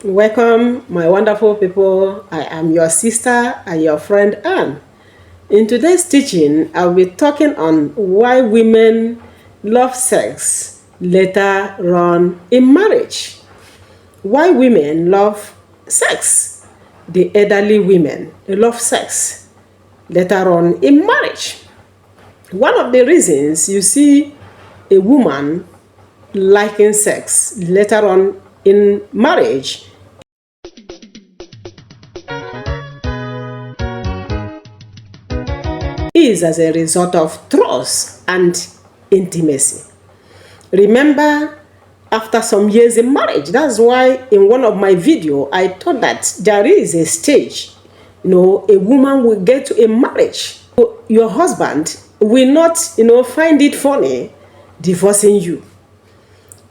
Welcome, my wonderful people. I am your sister and your friend Anne. In today's teaching, I'll be talking on why women love sex later on in marriage. Why women love sex. The elderly women love sex later on in marriage. One of the reasons you see a woman liking sex later on in marriage is as a result of trust and intimacy. Remember, after some years in marriage, that's why in one of my video I thought that there is a stage, a woman will get to a marriage. Your husband will not, find it funny divorcing you.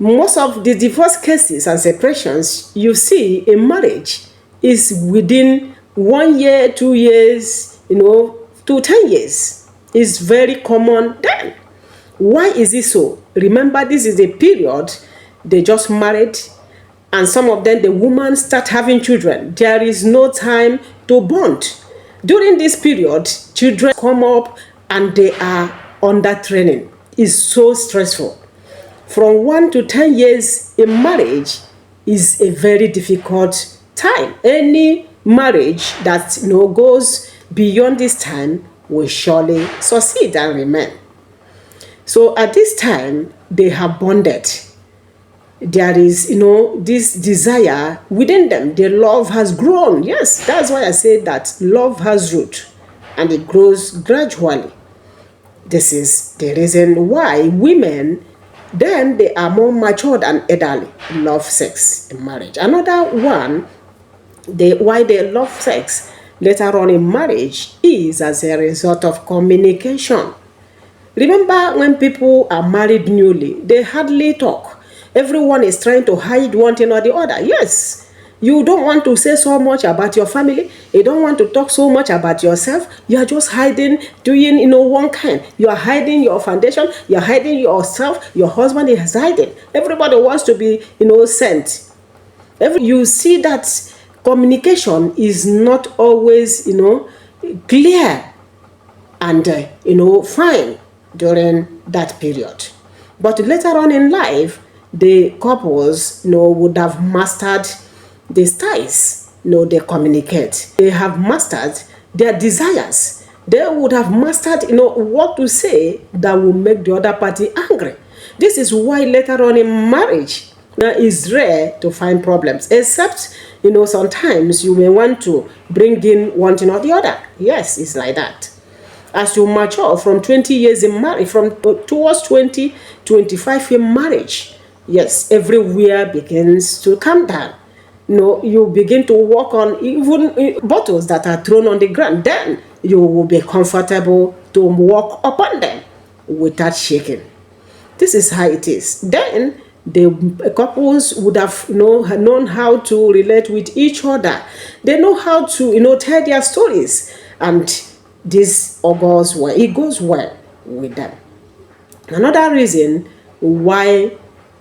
Most of the divorce cases and separations you see in marriage is within 1 year, 2 years, to 10 years. Is very common then. Why is it so? Remember, this is a period they just married, and some of them, the woman start having children. There is no time to bond. During this period, children come up and they are under training. It's so stressful. From 1 to 10 years in marriage is a very difficult time. Any marriage that goes beyond this time will surely succeed and remain. So at this time, they have bonded. There is, this desire within them. The love has grown. Yes, that's why I say that love has root and it grows gradually. This is the reason why women, then they are more matured and elderly, love sex in marriage. Another one, why they love sex later on in marriage is as a result of communication. Remember, when people are married newly, they hardly talk. Everyone is trying to hide one thing or the other. Yes, you don't want to say so much about your family. You don't want to talk so much about yourself. You are just hiding, doing, one kind. You are hiding your foundation. You are hiding yourself. Your husband is hiding. Everybody wants to be, sent. You see that communication is not always, clear and, fine during that period. But later on in life, the couples, would have mastered the styles, they communicate. They have mastered their desires. They would have mastered, what to say that will make the other party angry. This is why later on in marriage, it's rare to find problems, except, sometimes you may want to bring in one thing or the other. Yes, it's like that. As you mature from 20 years in marriage, from towards 20, 25 in marriage, yes, everywhere begins to calm down. You begin to work on even bottles that are thrown on the ground. Then you will be comfortable to walk upon them without shaking. This is how it is. Then the couples would have known how to relate with each other. They know how to tell their stories, and this goes well. It goes well with them. Another reason why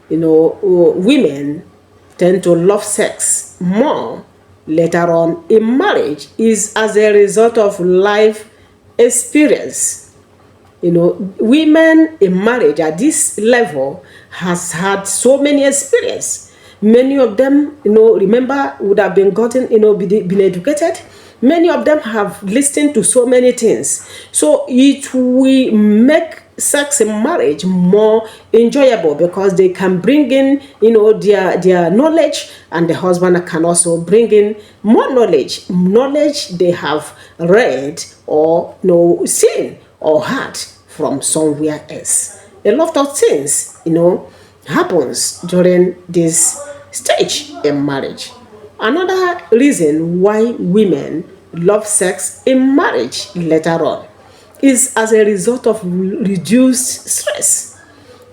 women tend to love sex more later on in marriage is as a result of life experience. Women in marriage at this level has had so many experience. Many of them, remember, would have been been educated. Many of them have listened to so many things. So it will make sex in marriage more enjoyable because they can bring in, their knowledge, and the husband can also bring in more knowledge they have read or seen or heard from somewhere else. A lot of things, happens during this stage in marriage. Another reason why women love sex in marriage later on is as a result of reduced stress.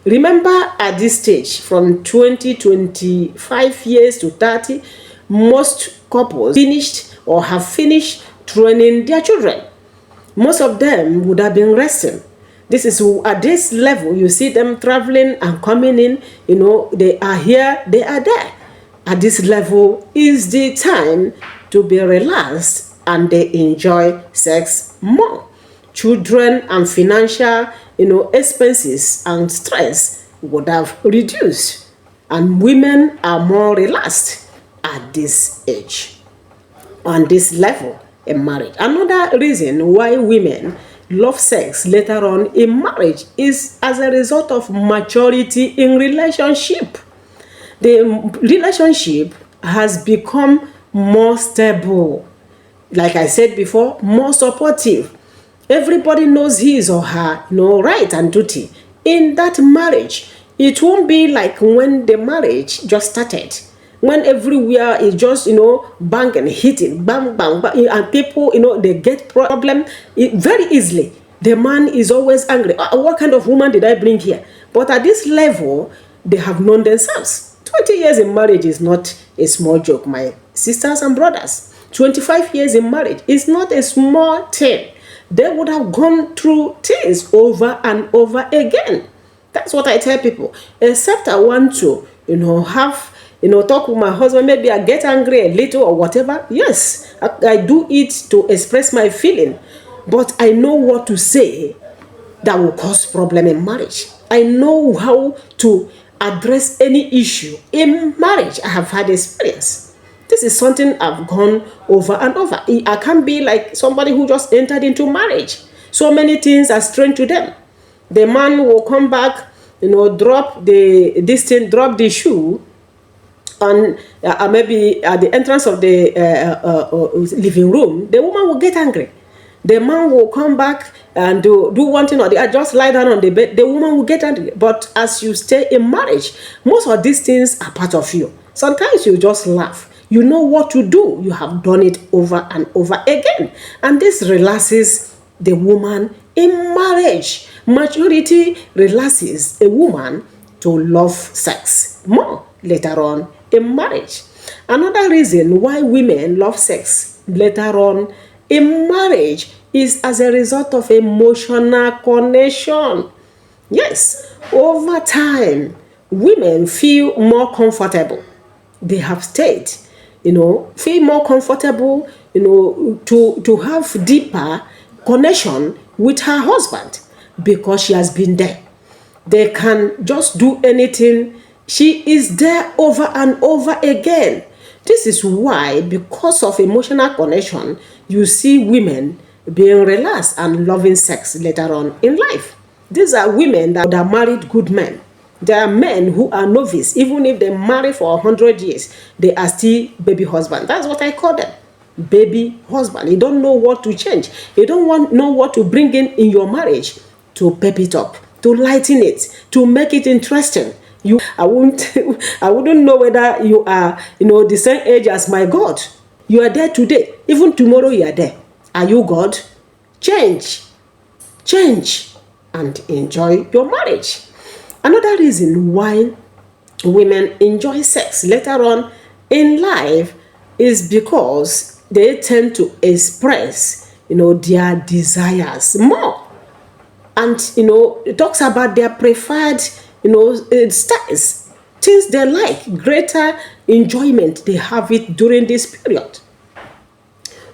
Remember, at this stage, from 20, 25 years to 30, most couples finished or have finished training their children. Most of them would have been resting. This is at this level, you see them traveling and coming in, they are here, they are there. at this level is the time to be relaxed and they enjoy sex more. Children and financial, expenses and stress would have reduced, and women are more relaxed at this age, on this level in marriage. Another reason why women love sex later on in marriage is as a result of maturity in relationship. The relationship has become more stable. Like I said before, more supportive. Everybody knows his or her, right and duty in that marriage. It won't be like when the marriage just started, when everywhere is just, banging, hitting, bang, bang, bang, and people, they get problem very easily. The man is always angry. What kind of woman did I bring here? But at this level, they have known themselves. 20 years in marriage is not a small joke, my sisters and brothers. 25 years in marriage is not a small thing. They would have gone through things over and over again. That's what I tell people. Except I want to, have, talk with my husband. Maybe I get angry a little or whatever. Yes, I do it to express my feeling. But I know what to say that will cause problem in marriage. I know how to address any issue in marriage. I have had experience. This is something I've gone over and over. I can't be like somebody who just entered into marriage. So many things are strange to them. The man will come back, drop the shoe, and maybe at the entrance of the living room. The woman will get angry. The man will come back and do one thing or the other, just lie down on the bed. The woman will get angry. But as you stay in marriage, most of these things are part of you. Sometimes you just laugh. You know what to do. You have done it over and over again. And this relaxes the woman in marriage. Maturity relaxes a woman to love sex more later on in marriage. Another reason why women love sex later on in marriage is as a result of emotional connection. Yes, over time, women feel more comfortable. They have stayed, feel more comfortable, to have deeper connection with her husband because she has been there. They can just do anything. She is there over and over again. This is why, because of emotional connection, you see women being relaxed and loving sex later on in life. These are women that are married good men. There are men who are novice. Even if they marry for 100 years, they are still baby husband. That's what I call them. Baby husband. You don't know what to change. You don't know what to bring in your marriage to pep it up, to lighten it, to make it interesting. I wouldn't know whether you are, the same age as my God. You are there today. Even tomorrow you are there. Are you God? Change, and enjoy your marriage. Another reason why women enjoy sex later on in life is because they tend to express, their desires more. And, it talks about their preferred, styles, things they like, greater enjoyment they have it during this period.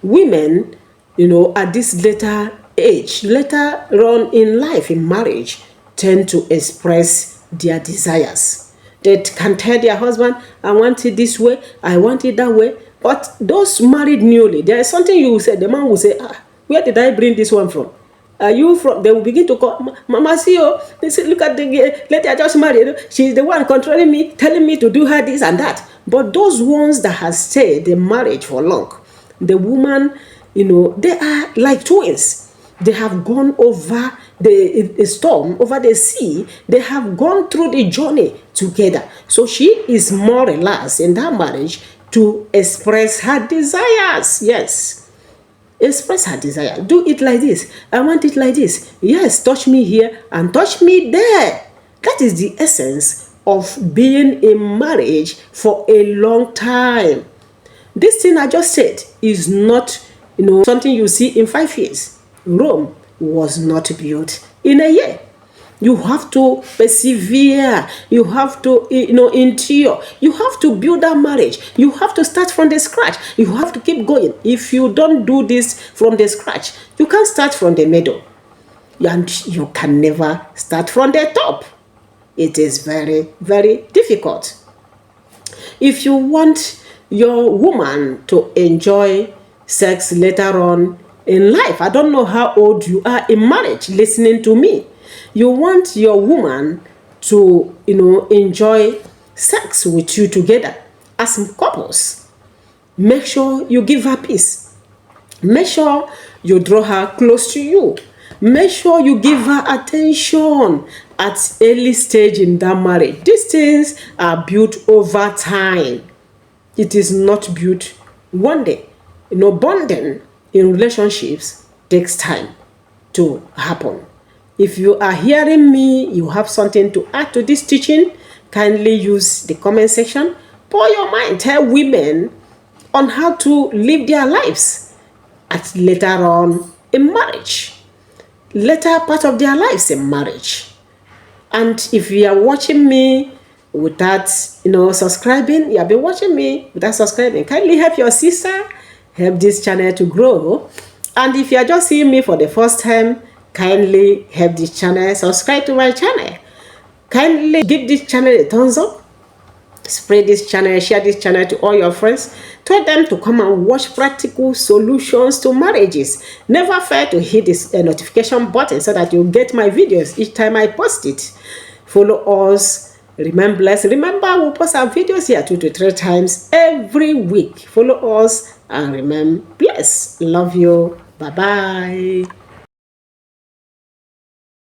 Women, at this later age, later on in life, in marriage, tend to express their desires. They can tell their husband, I want it this way, I want it that way. But those married newly, there is something you will say, the man will say, where did I bring this one from? Are you from? They will begin to call, Mama, see you. They say, look at the lady I just married. She's the one controlling me, telling me to do her this and that. But those ones that have stayed in marriage for long, the woman, they are like twins. They have gone over the storm, over the sea. They have gone through the journey together. So she is more relaxed in that marriage to express her desires. Yes. Express her desire. Do it like this. I want it like this. Yes, touch me here and touch me there. That is the essence of being in marriage for a long time. This thing I just said is not, something you see in 5 years. Rome was not built in a year. You have to persevere. You have to, endure. You have to build that marriage. You have to start from the scratch. You have to keep going. If you don't do this from the scratch, you can't start from the middle. And you can never start from the top. It is very, very difficult. If you want your woman to enjoy sex later on in life, I don't know how old you are in marriage listening to me. You want your woman to, enjoy sex with you together as couples. Make sure you give her peace. Make sure you draw her close to you. Make sure you give her attention at early stage in that marriage. These things are built over time. It is not built one day. Bonding in relationships takes time to happen. If you are hearing me, you have something to add to this teaching, kindly use the comment section. Pour your mind. Tell women on how to live their lives at later on in marriage. Later part of their lives in marriage. And if you are watching me without, subscribing, you have been watching me without subscribing, kindly help your sister, help this channel to grow. And if you are just seeing me for the first time, kindly help this channel, subscribe to my channel. Kindly give this channel a thumbs up. Spread this channel, share this channel to all your friends. Tell them to come and watch practical solutions to marriages. Never fail to hit this notification button so that you get my videos each time I post it. Follow us. Remain blessed. Remember, we post our videos here 2 to 3 times every week. Follow us and remain blessed. Love you. Bye-bye.